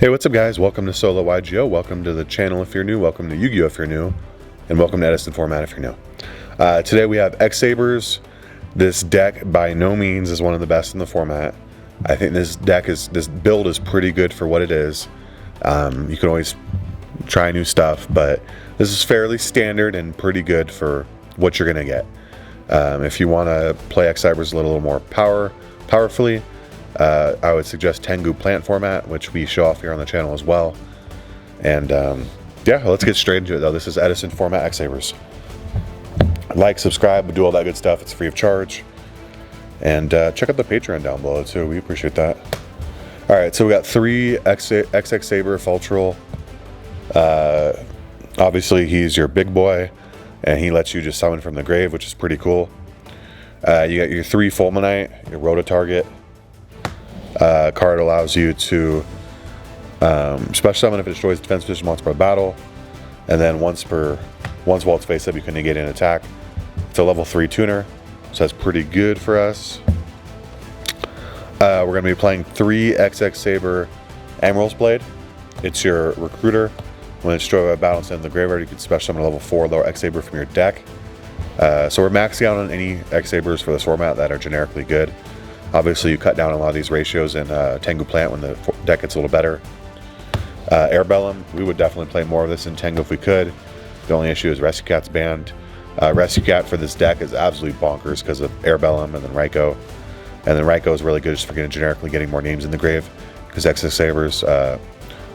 Hey, what's up guys? Welcome to Solo YGO. Welcome to the channel if you're new. Welcome to Yu-Gi-Oh if you're new. And welcome to Edison format if you're new. Today we have X-Sabers. This deck by no means is one of the best in the format. I think this build is pretty good for what it is. You can always try new stuff, but this is fairly standard and pretty good for what you're going to get. If you want to play X-Sabers a little more powerfully, I would suggest Tengu plant format, which we show off here on the channel as well. And yeah, let's get straight into it though. This is Edison format X-Sabers. Like, subscribe, do all that good stuff. It's free of charge. And check out the Patreon down below too. We appreciate that. All right, so we got 3 X-Saber Fultral. Obviously, he's your big boy, and he lets you just summon from the grave, which is pretty cool. You got your 3 Fulminite, your Rota target. Card allows you to special summon if it destroys defense position once per battle, and then once while it's face up, you can negate an attack. It's a level 3 tuner, so that's pretty good for us. We're going to be playing 3 X-Saber Emerald's Blade. It's your recruiter. When it's destroyed by a battle instead of the graveyard, you can special summon a level 4 lower X-Saber from your deck. So we're maxing out on any X-Sabers for this format that are generically good. Obviously, you cut down a lot of these ratios in Tengu Plant when the deck gets a little better. Airbellum, we would definitely play more of this in Tengu if we could. The only issue is Rescue Cat's banned. Rescue Cat for this deck is absolutely bonkers because of Airbellum and then Raikou. And then Raikou is really good just for generically getting more names in the grave, because X-Sabers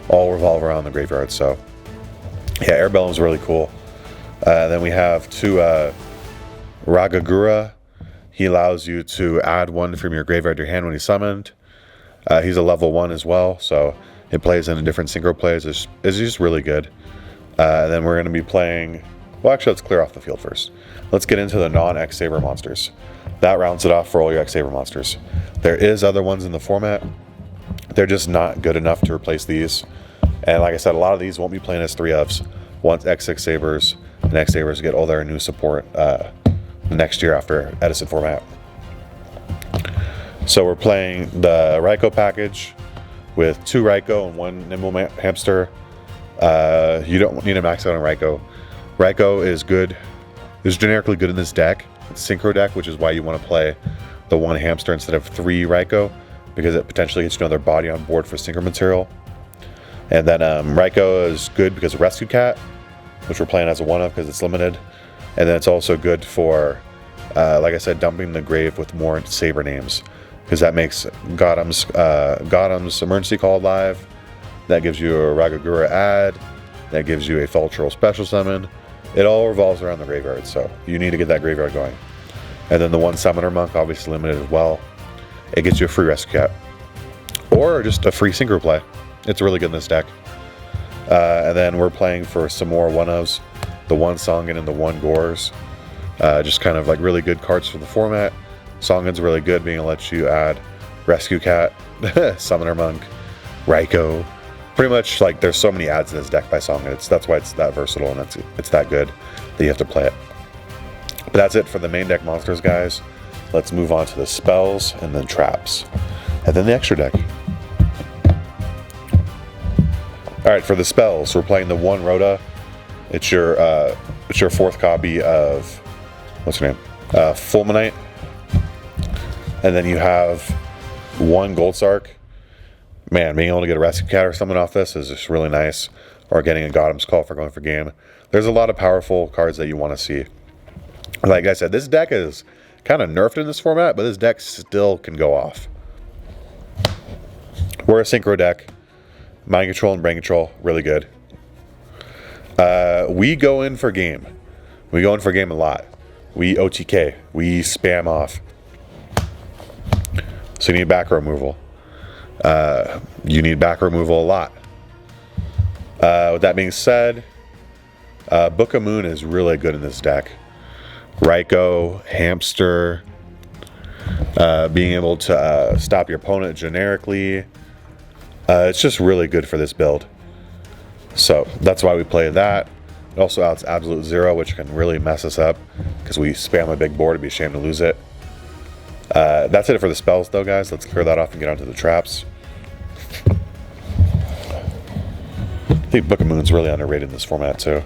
all revolve around the graveyard. So yeah, Airbellum is really cool. Then we have 2 Ragagura. He allows you to add 1 from your graveyard to your hand when he's summoned. He's a level 1 as well, so it plays in a different synchro plays. It's just really good. Then we're going to be playing... Well, actually, let's clear off the field first. Let's get into the non-X-Saber monsters. That rounds it off for all your X-Saber monsters. There is other ones in the format. They're just not good enough to replace these. And like I said, a lot of these won't be playing as 3-ofs once X-Sabers and X-Sabers get all their new support next year after Edison format. So we're playing the Raikou package with 2 Raikou and 1 Nimble Hamster. You don't need to max out on Raikou. Raikou is good. Is generically good in this deck. It's synchro deck, which is why you want to play the 1 Hamster instead of 3 Raikou, because it potentially gets you another body on board for synchro material. And then Raikou is good because of Rescue Cat, which we're playing as a 1-of because it's limited. And then it's also good for, like I said, dumping the grave with more Saber names, because that makes Gotham's Emergency Call live. That gives you a Ragagura add. That gives you a Fultral special summon. It all revolves around the graveyard, so you need to get that graveyard going. And then the 1 Summoner Monk, obviously limited as well. It gets you a free Rescue Cat, or just a free synchro play. It's really good in this deck. And then we're playing for some more 1-ofs. The 1 Songen and the 1 Gores. Just kind of like really good cards for the format. Songen's really good, being able to let you add Rescue Cat, Summoner Monk, Raikou. Pretty much, like, there's so many adds in this deck by Songen. That's why it's that versatile, and it's that good that you have to play it. But that's it for the main deck monsters, guys. Let's move on to the spells and then traps, and then the extra deck. All right, for the spells, we're playing the 1 Rota. It's your 4th copy of, what's her name? Fulminite. And then you have 1 Gold Sark. Man, being able to get a Rescue Cat or something off this is just really nice. Or getting a Gotham's Call for going for game. There's a lot of powerful cards that you want to see. Like I said, this deck is kind of nerfed in this format, but this deck still can go off. We're a synchro deck. Mind Control and Brain Control, really good. We go in for game. We go in for game a lot. We OTK. We spam off. So you need back removal. You need back removal a lot. With that being said, Book of Moon is really good in this deck. Raikou, Hamster, being able to stop your opponent generically. It's just really good for this build. So that's why we play that. It also outs Absolute Zero, which can really mess us up because we spam a big board. It'd be a shame to lose it. That's it for the spells though, guys. Let's clear that off and get onto the traps. think Book of Moon's really underrated in this format too.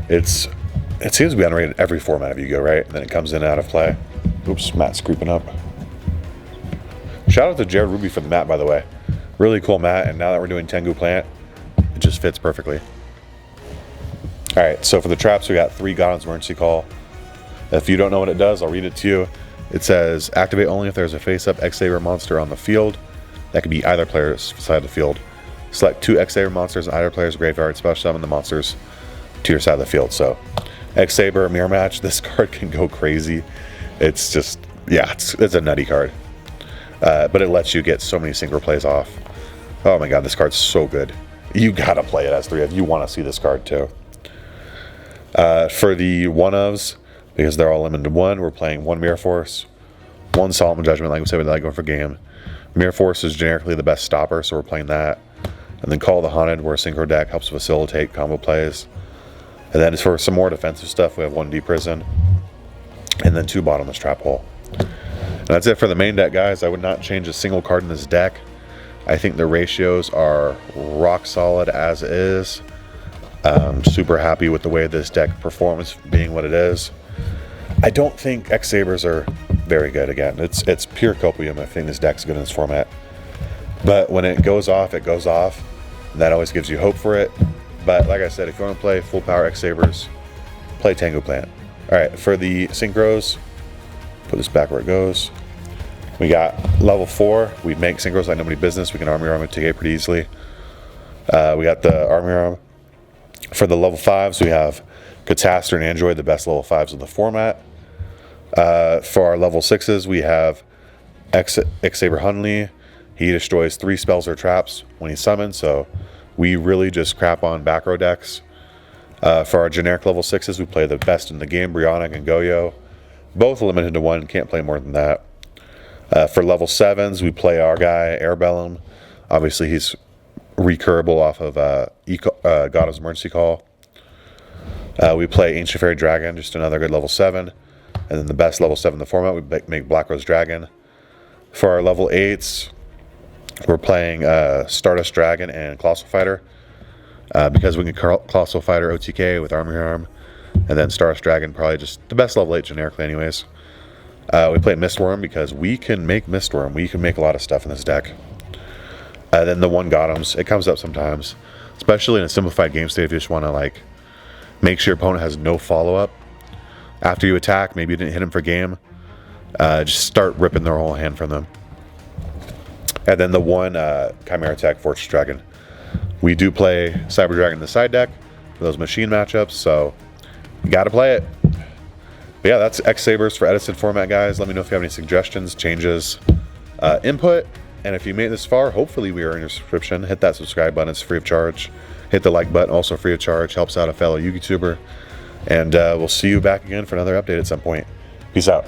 It seems to be underrated in every format of Yu-Gi-Oh, right? And then it comes in and out of play. Oops, Matt's creeping up. Shout out to Jared Ruby for the mat, by the way. Really cool mat, and now that we're doing Tengu Plant, it just fits perfectly. Alright, so for the traps, we got 3 Godon's Emergency Call. If you don't know what it does, I'll read it to you. It says, activate only if there's a face-up X-Saber monster on the field. That could be either player's side of the field. Select 2 X-Saber monsters in either player's graveyard, special summon the monsters to your side of the field. So, X-Saber mirror match, this card can go crazy. It's just, yeah, it's a nutty card. But it lets you get so many synchro plays off. Oh my god, this card's so good. You gotta play it as 3 if you want to see this card too. For the 1-ofs, because they're all limited to 1, we're playing 1 Mirror Force, 1 Solemn Judgment, like we said, we like going for game. Mirror Force is generically the best stopper, so we're playing that. And then Call the Haunted, where a synchro deck helps facilitate combo plays. And then for some more defensive stuff, we have 1 Deep Prison, and then 2 Bottomless Trap Hole. And that's it for the main deck, guys. I would not change a single card in this deck. I think the ratios are rock solid as is. Super happy with the way this deck performs, being what it is. I don't think X-Sabers are very good. Again, it's pure copium. I think this deck's good in this format. But when it goes off, it goes off. And that always gives you hope for it. But like I said, if you want to play full power X-Sabers, play Tengu Plant. Alright, for the synchros, put this back where it goes. We got level 4. We make synchros like nobody business. We can army arm and take it pretty easily. We got the army arm. For the level 5s, we have Catastor and Android, the best level 5s of the format. For our level 6s, we have X-Saber Hunley. He destroys 3 spells or traps when he's summoned, so we really just crap on back row decks. For our generic level 6s, we play the best in the game, Brionic and YUGIOH. Both limited to 1, can't play more than that. For level 7s, we play our guy, Airbellum. Obviously, he's recurable off of God's Emergency Call. We play Ancient Fairy Dragon, just another good level 7. And then the best level 7 in the format, we make Black Rose Dragon. For our level 8s, we're playing Stardust Dragon and Colossal Fighter. Because we can Colossal Fighter OTK with Army Arm. And then Stardust Dragon, probably just the best level 8 generically anyways. We play Mistworm because we can make Mistworm. We can make a lot of stuff in this deck. Then the 1 Gotems, it comes up sometimes. Especially in a simplified game state if you just want to like make sure your opponent has no follow-up. After you attack, maybe you didn't hit him for game. Just start ripping their whole hand from them. And then the 1 Chimera Tech Fortress Dragon. We do play Cyber Dragon in the side deck for those machine matchups, so you gotta play it. But yeah, that's X-Sabers for Edison format, guys. Let me know if you have any suggestions, changes, input. And if you made it this far, hopefully we are in your subscription. Hit that subscribe button, it's free of charge. Hit the like button, also free of charge. Helps out a fellow YouTuber. And we'll see you back again for another update at some point. Peace out.